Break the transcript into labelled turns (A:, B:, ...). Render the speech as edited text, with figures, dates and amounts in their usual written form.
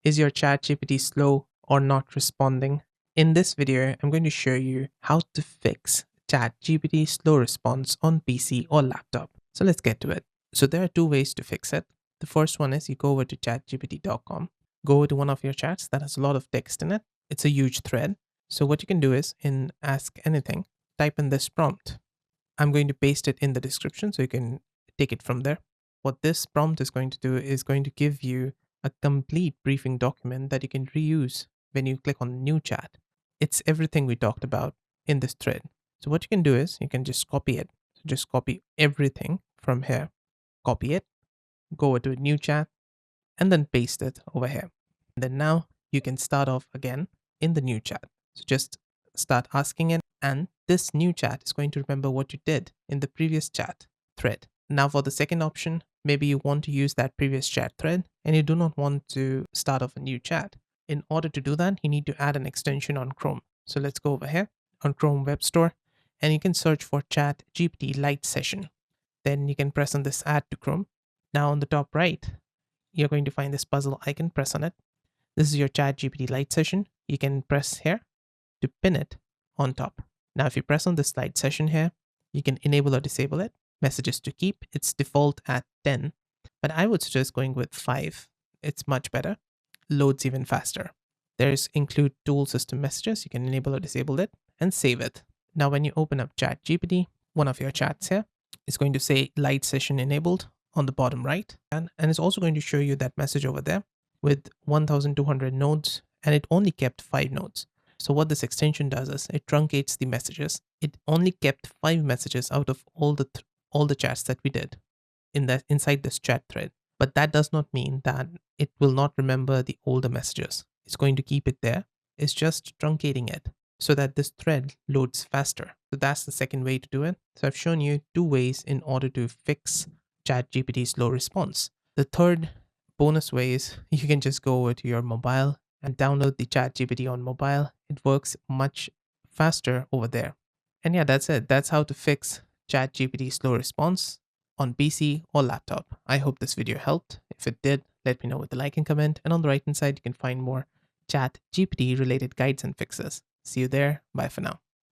A: Is your ChatGPT slow or not responding? In this video, I'm going to show you how to fix ChatGPT slow response on PC or laptop. So let's get to it. So there are two ways to fix it. The first one is you go over to chatgpt.com, go over to one of your chats that has a lot of text in it. It's a huge thread. So what you can do is in Ask Anything, type in this prompt. I'm going to paste it in the description so you can take it from there. What this prompt is going to do is going to give you a complete briefing document that you can reuse when you click on new chat. It's everything we talked about in this thread. So what you can do is you can just copy it. So just copy everything from here, copy it, go over to a new chat, and then paste it over here. And then now you can start off again in the new chat. So just start asking it, and this new chat is going to remember what you did in the previous chat thread. Now for the second option, maybe you want to use that previous chat thread and you do not want to start off a new chat. In order to do that, you need to add an extension on Chrome. So let's go over here on Chrome Web Store and you can search for ChatGPT Lite Session. Then you can press on this Add to Chrome. Now on the top right, you're going to find this puzzle icon, press on it. This is your ChatGPT Lite Session. You can press here to pin it on top. Now if you press on this Lite Session here, you can enable or disable it. Messages to keep, it's default at 10, but I would suggest going with 5. It's much better, loads even faster. There's include tool system messages, you can enable or disable it and save it. Now when you open up ChatGPT, one of your chats here is going to say Lite Session enabled on the bottom right, and it's also going to show you that message over there with 1200 nodes, and it only kept 5 nodes. So what this extension does is it truncates the messages. It only kept 5 messages out of all the chats that we did inside this chat thread. But that does not mean that it will not remember the older messages. It's going to keep it there. It's just truncating it so that this thread loads faster. So that's the second way to do it. So I've shown you 2 ways in order to fix ChatGPT's slow response. The third bonus way is you can just go over to your mobile and download the ChatGPT on mobile. It works much faster over there. And yeah, that's it. That's how to fix ChatGPT slow response on PC or laptop. I hope this video helped. If it did, let me know with a like and comment. And on the right hand side, you can find more ChatGPT related guides and fixes. See you there. Bye for now.